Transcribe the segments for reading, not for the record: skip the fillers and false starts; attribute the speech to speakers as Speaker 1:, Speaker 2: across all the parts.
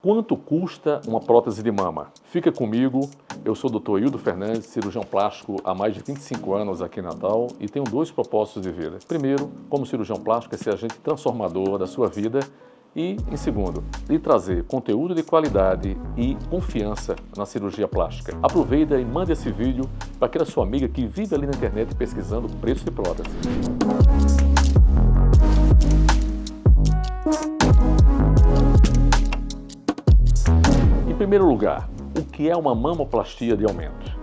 Speaker 1: Quanto custa uma prótese de mama? Fica comigo, eu sou o Dr. Hildo Fernandes, cirurgião plástico há mais de 25 anos aqui em Natal e tenho dois propósitos de vida. Primeiro, como cirurgião plástico, é ser agente transformador da sua vida e, em segundo, lhe trazer conteúdo de qualidade e confiança na cirurgia plástica. Aproveita e mande esse vídeo para aquela sua amiga que vive ali na internet pesquisando preço de prótese. Em primeiro lugar, o que é uma mamoplastia de aumento?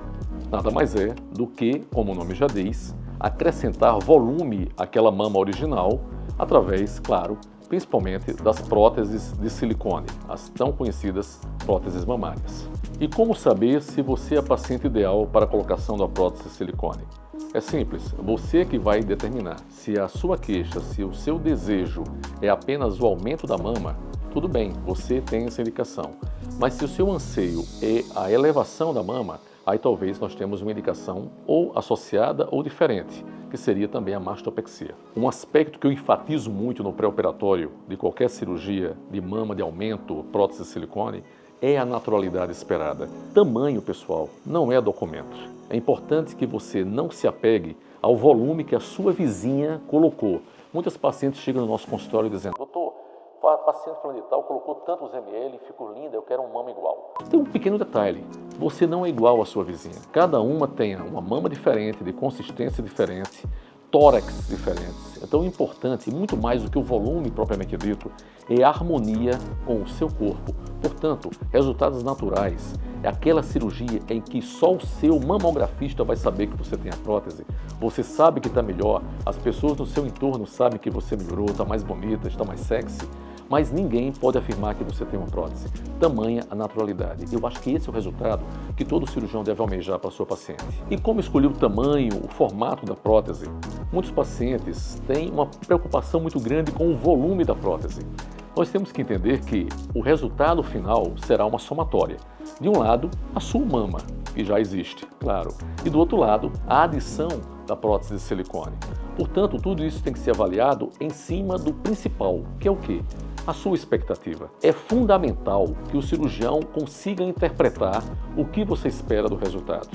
Speaker 1: Nada mais é do que, como o nome já diz, acrescentar volume àquela mama original através, claro, principalmente das próteses de silicone, as tão conhecidas próteses mamárias. E como saber se você é a paciente ideal para a colocação da prótese de silicone? É simples, você que vai determinar se a sua queixa, se o seu desejo é apenas o aumento da mama, tudo bem, você tem essa indicação. Mas se o seu anseio é a elevação da mama, aí talvez nós temos uma indicação ou associada ou diferente, que seria também a mastopexia. Um aspecto que eu enfatizo muito no pré-operatório de qualquer cirurgia de mama de aumento, prótese de silicone, é a naturalidade esperada. Tamanho, pessoal, não é documento. É importante que você não se apegue ao volume que a sua vizinha colocou. Muitas pacientes chegam no nosso consultório dizendo: doutor, a paciente fulano de tal colocou tantos ml, ficou linda, eu quero uma mama igual. Tem um pequeno detalhe, você não é igual à sua vizinha. Cada uma tem uma mama diferente, de consistência diferente, tórax diferentes. Então o importante, muito mais do que o volume propriamente dito, é a harmonia com o seu corpo. Portanto, resultados naturais é aquela cirurgia em que só o seu mamografista vai saber que você tem a prótese. Você sabe que está melhor, as pessoas no seu entorno sabem que você melhorou, está mais bonita, está mais sexy. Mas ninguém pode afirmar que você tem uma prótese. Tamanha a naturalidade. Eu acho que esse é o resultado que todo cirurgião deve almejar para a sua paciente. E como escolher o tamanho, o formato da prótese? Muitos pacientes têm uma preocupação muito grande com o volume da prótese. Nós temos que entender que o resultado final será uma somatória. De um lado, a sua mama, que já existe, claro. E do outro lado, a adição da prótese de silicone. Portanto, tudo isso tem que ser avaliado em cima do principal, que é o quê? A sua expectativa. É fundamental que o cirurgião consiga interpretar o que você espera do resultado.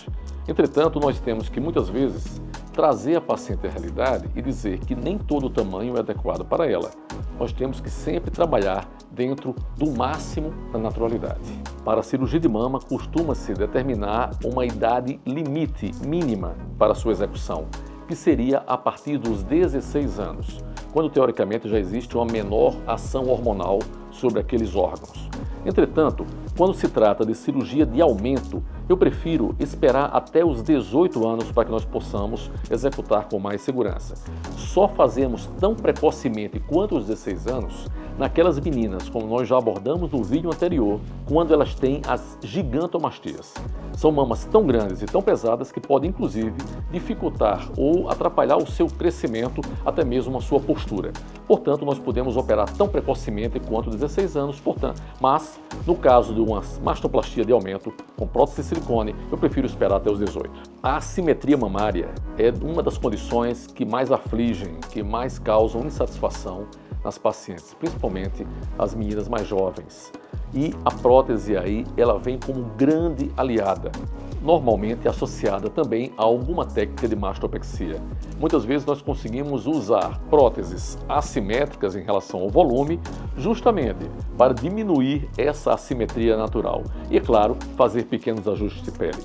Speaker 1: Entretanto, nós temos que muitas vezes trazer a paciente à realidade e dizer que nem todo o tamanho é adequado para ela. Nós temos que sempre trabalhar dentro do máximo da naturalidade. Para a cirurgia de mama, costuma-se determinar uma idade limite mínima para a sua execução, que seria a partir dos 16 anos, quando teoricamente já existe uma menor ação hormonal sobre aqueles órgãos. Entretanto, quando se trata de cirurgia de aumento, eu prefiro esperar até os 18 anos para que nós possamos executar com mais segurança. Só fazemos tão precocemente quanto os 16 anos naquelas meninas, como nós já abordamos no vídeo anterior, quando elas têm as gigantomastias. São mamas tão grandes e tão pesadas que podem, inclusive, dificultar ou atrapalhar o seu crescimento, até mesmo a sua postura. Portanto, nós podemos operar tão precocemente quanto 16 anos, portanto, mas no caso de uma mastoplastia de aumento com prótese de silicone, eu prefiro esperar até os 18. A assimetria mamária é uma das condições que mais afligem, que mais causam insatisfação nas pacientes, principalmente as meninas mais jovens. E a prótese aí, ela vem como grande aliada, normalmente associada também a alguma técnica de mastopexia. Muitas vezes nós conseguimos usar próteses assimétricas em relação ao volume, justamente para diminuir essa assimetria natural. E, é claro, fazer pequenos ajustes de pele.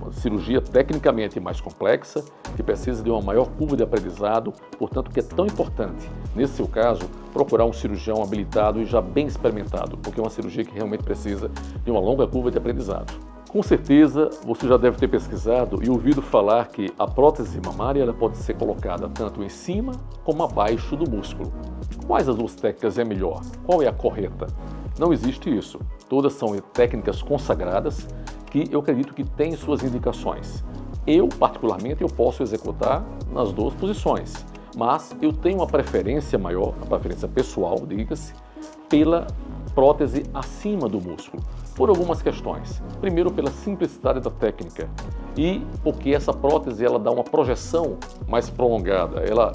Speaker 1: Uma cirurgia tecnicamente mais complexa, que precisa de uma maior curva de aprendizado, portanto que é tão importante, nesse seu caso, procurar um cirurgião habilitado e já bem experimentado, porque é uma cirurgia que realmente precisa de uma longa curva de aprendizado. Com certeza, você já deve ter pesquisado e ouvido falar que a prótese mamária ela pode ser colocada tanto em cima como abaixo do músculo. Quais das duas técnicas é melhor? Qual é a correta? Não existe isso. Todas são técnicas consagradas que eu acredito que têm suas indicações. Eu, particularmente, eu posso executar nas duas posições, mas eu tenho uma preferência maior, uma preferência pessoal, diga-se, pela prótese acima do músculo, por algumas questões. Primeiro, pela simplicidade da técnica e porque essa prótese ela dá uma projeção mais prolongada, ela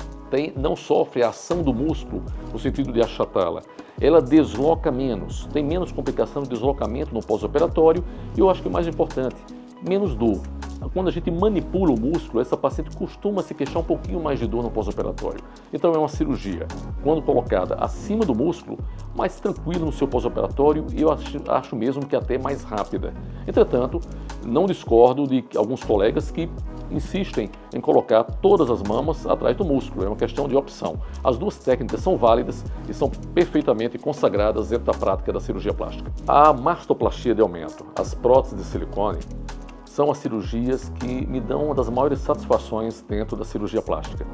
Speaker 1: não sofre a ação do músculo no sentido de achatá-la. ela desloca menos, tem menos complicação de deslocamento no pós-operatório e eu acho que o mais importante, menos dor. Quando a gente manipula o músculo, essa paciente costuma se queixar um pouquinho mais de dor no pós-operatório. Então é uma cirurgia, quando colocada acima do músculo, mais tranquilo no seu pós-operatório e eu acho mesmo que até mais rápida. Entretanto, não discordo de alguns colegas que insistem em colocar todas as mamas atrás do músculo, é uma questão de opção. As duas técnicas são válidas e são perfeitamente consagradas dentro da prática da cirurgia plástica. A mastoplastia de aumento, as próteses de silicone, são as cirurgias que me dão uma das maiores satisfações dentro da cirurgia plástica.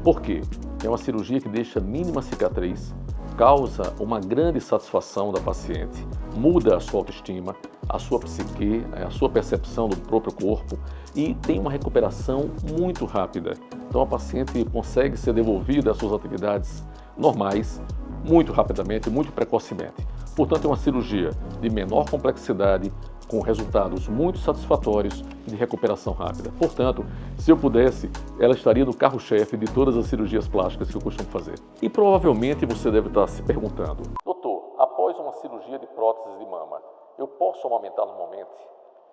Speaker 1: Por quê? É uma cirurgia que deixa mínima cicatriz, causa uma grande satisfação da paciente, muda a sua autoestima, a sua psique, a sua percepção do próprio corpo e tem uma recuperação muito rápida. Então a paciente consegue ser devolvida às suas atividades normais muito rapidamente, muito precocemente. Portanto, é uma cirurgia de menor complexidade, com resultados muito satisfatórios e de recuperação rápida. Portanto, se eu pudesse, ela estaria no carro-chefe de todas as cirurgias plásticas que eu costumo fazer. E provavelmente você deve estar se perguntando: doutor, após uma cirurgia de prótese de mama, eu posso amamentar normalmente?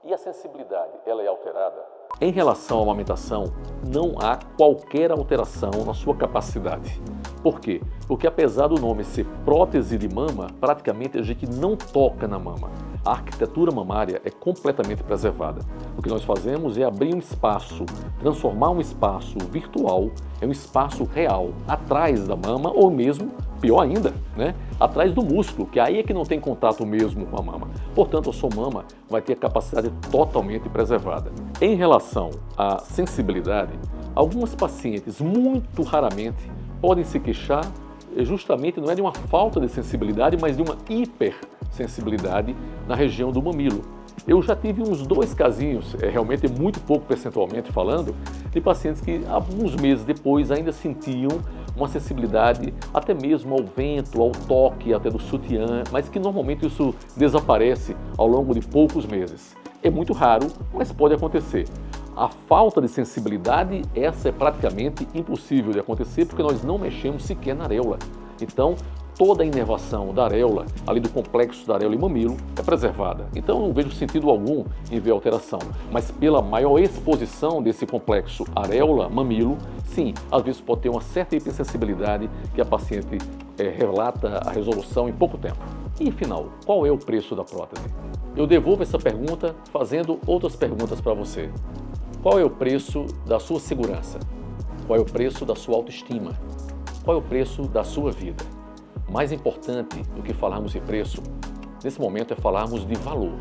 Speaker 1: E a sensibilidade, ela é alterada? Em relação à amamentação, não há qualquer alteração na sua capacidade. Por quê? Porque apesar do nome ser prótese de mama, praticamente a gente não toca na mama. A arquitetura mamária é completamente preservada. O que nós fazemos é abrir um espaço, transformar um espaço virtual em um espaço real, atrás da mama ou mesmo, pior ainda, atrás do músculo, que aí é que não tem contato mesmo com a mama. Portanto, a sua mama vai ter a capacidade totalmente preservada. Em relação à sensibilidade, algumas pacientes, muito raramente, podem se queixar justamente não é de uma falta de sensibilidade, mas de uma hipersensibilidade na região do mamilo. Eu já tive uns 2 casinhos, realmente muito pouco percentualmente falando, de pacientes que alguns meses depois ainda sentiam uma sensibilidade até mesmo ao vento, ao toque até do sutiã, mas que normalmente isso desaparece ao longo de poucos meses. É muito raro, mas pode acontecer. A falta de sensibilidade, essa é praticamente impossível de acontecer porque nós não mexemos sequer na areola. Então, toda a inervação da areola, ali do complexo da areola e mamilo, é preservada. Então, eu não vejo sentido algum em ver alteração. Mas pela maior exposição desse complexo areola-mamilo, sim, às vezes pode ter uma certa hipersensibilidade que a paciente relata a resolução em pouco tempo. E, afinal, qual é o preço da prótese? Eu devolvo essa pergunta fazendo outras perguntas para você. Qual é o preço da sua segurança? Qual é o preço da sua autoestima? Qual é o preço da sua vida? Mais importante do que falarmos de preço, nesse momento é falarmos de valor.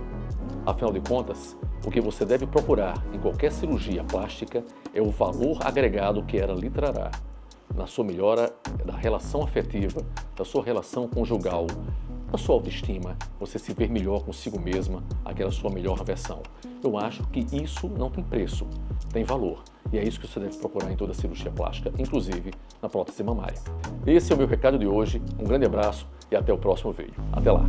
Speaker 1: Afinal de contas, o que você deve procurar em qualquer cirurgia plástica é o valor agregado que ela lhe trará na sua melhora da relação afetiva, da sua relação conjugal, da sua autoestima, você se ver melhor consigo mesma, aquela sua melhor versão. Eu acho que isso não tem preço, tem valor. E é isso que você deve procurar em toda cirurgia plástica, inclusive na prótese mamária. Esse é o meu recado de hoje, um grande abraço e até o próximo vídeo. Até lá!